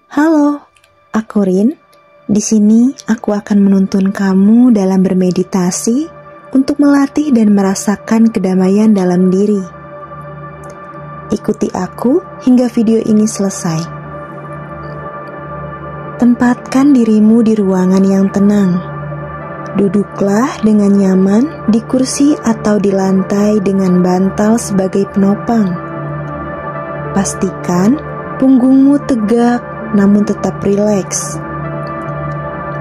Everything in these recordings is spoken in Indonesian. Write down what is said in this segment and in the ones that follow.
Halo, aku Rin. Di sini aku akan menuntun kamu dalam bermeditasi untuk melatih dan merasakan kedamaian dalam diri. Ikuti aku hingga video ini selesai. Tempatkan dirimu di ruangan yang tenang. Duduklah dengan nyaman di kursi atau di lantai dengan bantal sebagai penopang. Pastikan punggungmu tegak namun tetap rileks.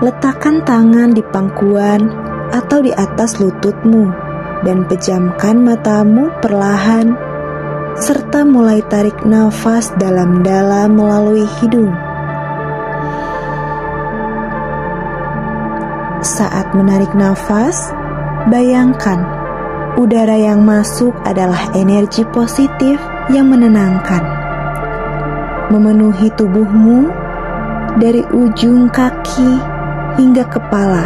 Letakkan tangan di pangkuan atau di atas lututmu dan pejamkan matamu perlahan serta mulai tarik nafas dalam-dalam melalui hidung. Saat menarik nafas, bayangkan udara yang masuk adalah energi positif yang menenangkan, memenuhi tubuhmu dari ujung kaki hingga kepala.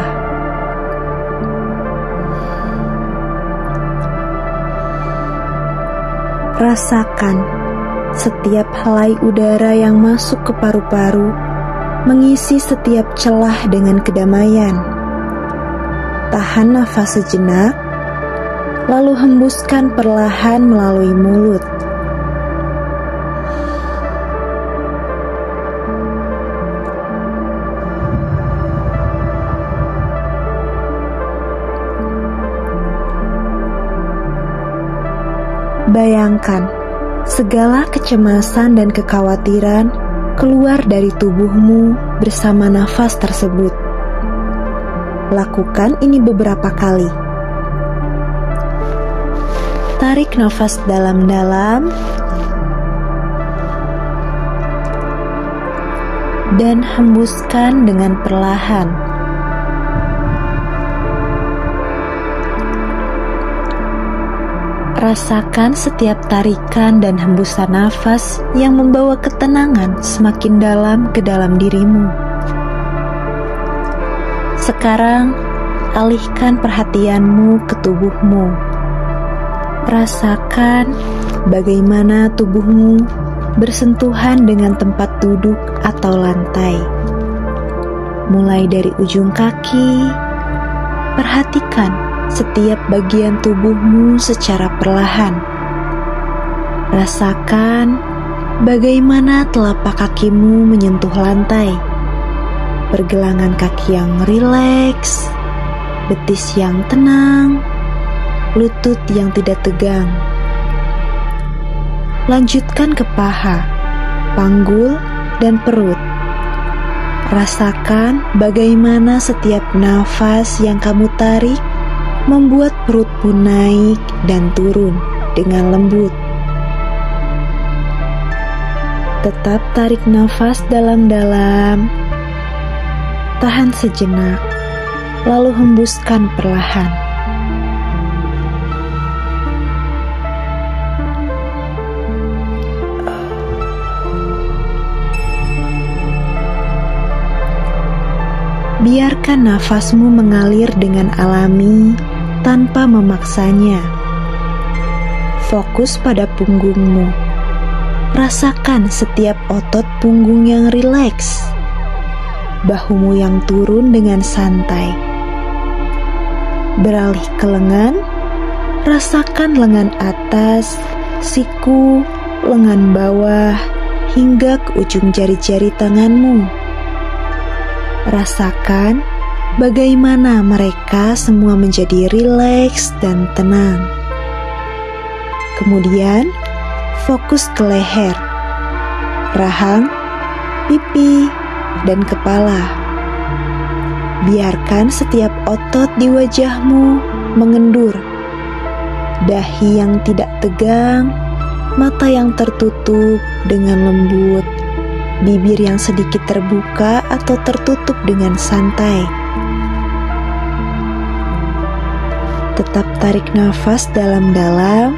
Rasakan setiap helai udara yang masuk ke paru-paru, mengisi setiap celah dengan kedamaian. Tahan nafas sejenak, lalu hembuskan perlahan melalui mulut. Bayangkan segala kecemasan dan kekhawatiran keluar dari tubuhmu bersama nafas tersebut. Lakukan ini beberapa kali. Tarik nafas dalam-dalam dan hembuskan dengan perlahan. Rasakan setiap tarikan dan hembusan nafas yang membawa ketenangan semakin dalam ke dalam dirimu. Sekarang, alihkan perhatianmu ke tubuhmu. Rasakan bagaimana tubuhmu bersentuhan dengan tempat duduk atau lantai. Mulai dari ujung kaki, perhatikan setiap bagian tubuhmu secara perlahan. Rasakan bagaimana telapak kakimu menyentuh lantai. Pergelangan kaki yang rileks, betis yang tenang, lutut yang tidak tegang. Lanjutkan ke paha, panggul, dan perut. Rasakan bagaimana setiap nafas yang kamu tarik membuat perutmu naik dan turun dengan lembut. Tetap tarik nafas dalam-dalam, tahan sejenak, lalu hembuskan perlahan. Biarkan nafasmu mengalir dengan alami tanpa memaksanya. Fokus pada punggungmu. Rasakan setiap otot punggung yang rileks. Bahumu yang turun dengan santai. Beralih ke lengan, rasakan lengan atas, siku, lengan bawah, hingga ke ujung jari-jari tanganmu. Rasakan bagaimana mereka semua menjadi rileks dan tenang. Kemudian, fokus ke leher, rahang, pipi, dan kepala. Biarkan setiap otot di wajahmu mengendur. Dahi yang tidak tegang, mata yang tertutup dengan lembut, bibir yang sedikit terbuka atau tertutup dengan santai. Tetap tarik nafas dalam-dalam,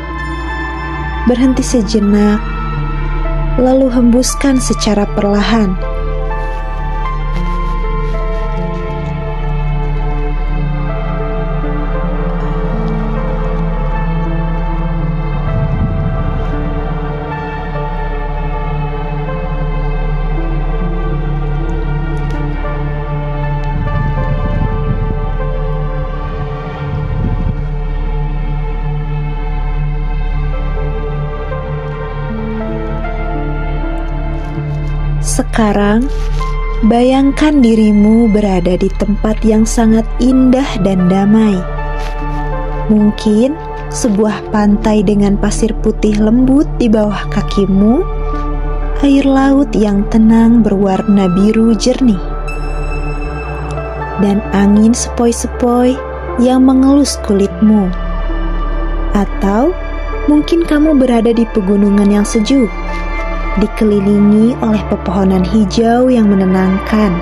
berhenti sejenak, lalu hembuskan secara perlahan. Sekarang, bayangkan dirimu berada di tempat yang sangat indah dan damai. Mungkin sebuah pantai dengan pasir putih lembut di bawah kakimu, air laut yang tenang berwarna biru jernih, dan angin sepoi-sepoi yang mengelus kulitmu. Atau mungkin kamu berada di pegunungan yang sejuk, dikelilingi oleh pepohonan hijau yang menenangkan,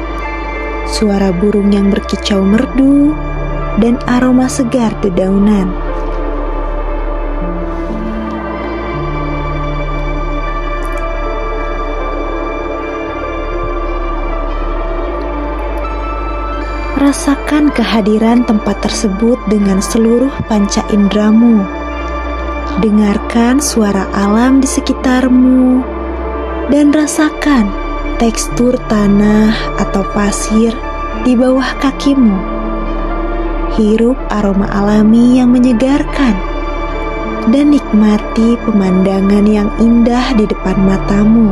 suara burung yang berkicau merdu, dan aroma segar dedaunan. Rasakan kehadiran tempat tersebut dengan seluruh panca indramu. Dengarkan suara alam di sekitarmu, dan rasakan tekstur tanah atau pasir di bawah kakimu. Hirup aroma alami yang menyegarkan, dan nikmati pemandangan yang indah di depan matamu.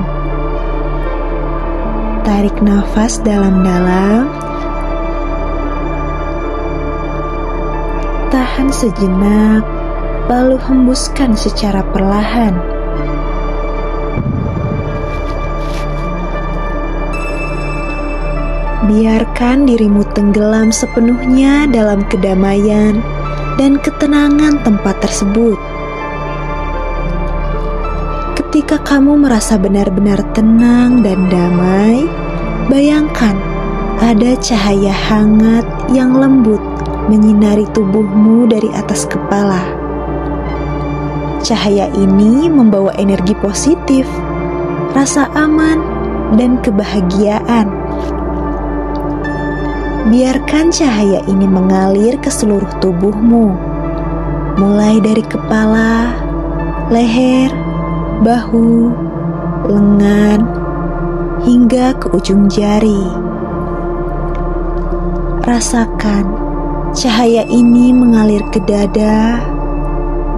Tarik nafas dalam-dalam, tahan sejenak, lalu hembuskan secara perlahan. Biarkan dirimu tenggelam sepenuhnya dalam kedamaian dan ketenangan tempat tersebut. Ketika kamu merasa benar-benar tenang dan damai, bayangkan ada cahaya hangat yang lembut menyinari tubuhmu dari atas kepala. Cahaya ini membawa energi positif, rasa aman, dan kebahagiaan. Biarkan cahaya ini mengalir ke seluruh tubuhmu, mulai dari kepala, leher, bahu, lengan, hingga ke ujung jari. Rasakan cahaya ini mengalir ke dada,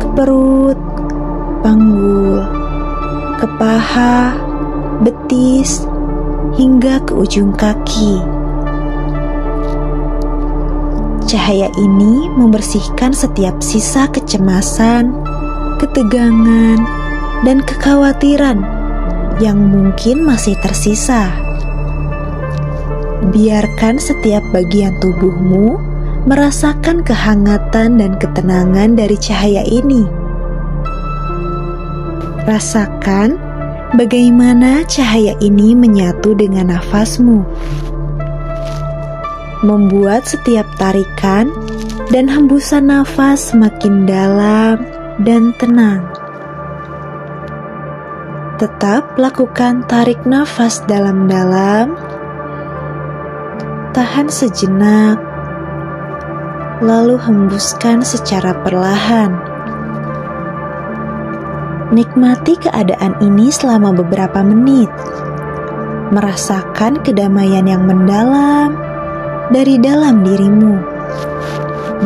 ke perut, panggul, ke paha, betis, hingga ke ujung kaki. Cahaya ini membersihkan setiap sisa kecemasan, ketegangan, dan kekhawatiran yang mungkin masih tersisa. Biarkan setiap bagian tubuhmu merasakan kehangatan dan ketenangan dari cahaya ini. Rasakan bagaimana cahaya ini menyatu dengan nafasmu, membuat setiap tarikan dan hembusan nafas semakin dalam dan tenang. Tetap lakukan tarik nafas dalam-dalam, tahan sejenak, lalu hembuskan secara perlahan. Nikmati keadaan ini selama beberapa menit. Merasakan kedamaian yang mendalam dari dalam dirimu.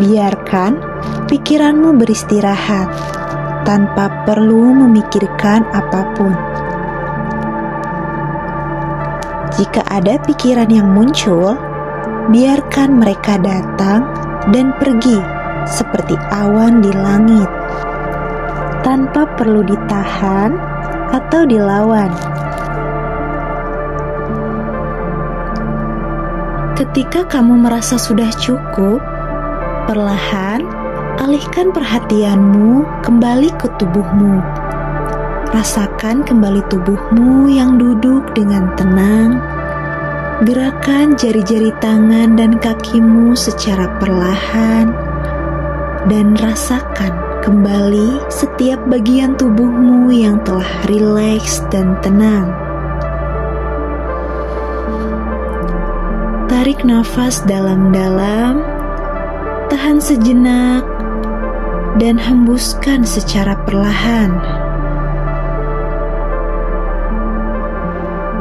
Biarkan pikiranmu beristirahat tanpa perlu memikirkan apapun. Jika ada pikiran yang muncul, biarkan mereka datang dan pergi seperti awan di langit, tanpa perlu ditahan atau dilawan. Ketika kamu merasa sudah cukup, perlahan alihkan perhatianmu kembali ke tubuhmu. Rasakan kembali tubuhmu yang duduk dengan tenang. Gerakan jari-jari tangan dan kakimu secara perlahan, dan rasakan kembali setiap bagian tubuhmu yang telah rileks dan tenang. Tarik nafas dalam-dalam, tahan sejenak, dan hembuskan secara perlahan.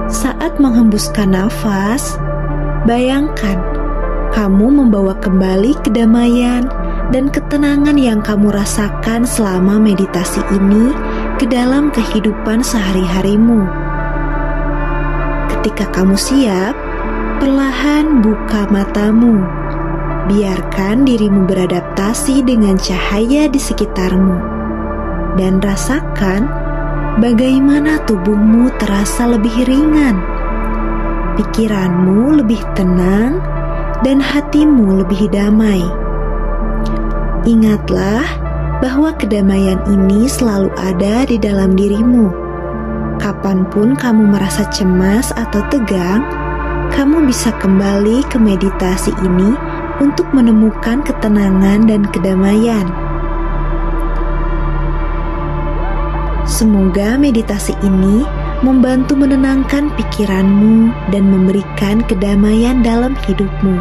Saat menghembuskan nafas, bayangkan kamu membawa kembali kedamaian dan ketenangan yang kamu rasakan selama meditasi ini ke dalam kehidupan sehari-harimu. Ketika kamu siap, perlahan buka matamu. Biarkan dirimu beradaptasi dengan cahaya di sekitarmu. Dan rasakan bagaimana tubuhmu terasa lebih ringan. Pikiranmu lebih tenang dan hatimu lebih damai. Ingatlah bahwa kedamaian ini selalu ada di dalam dirimu. Kapanpun kamu merasa cemas atau tegang, kamu bisa kembali ke meditasi ini untuk menemukan ketenangan dan kedamaian. Semoga meditasi ini membantu menenangkan pikiranmu dan memberikan kedamaian dalam hidupmu.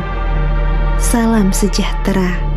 Salam sejahtera.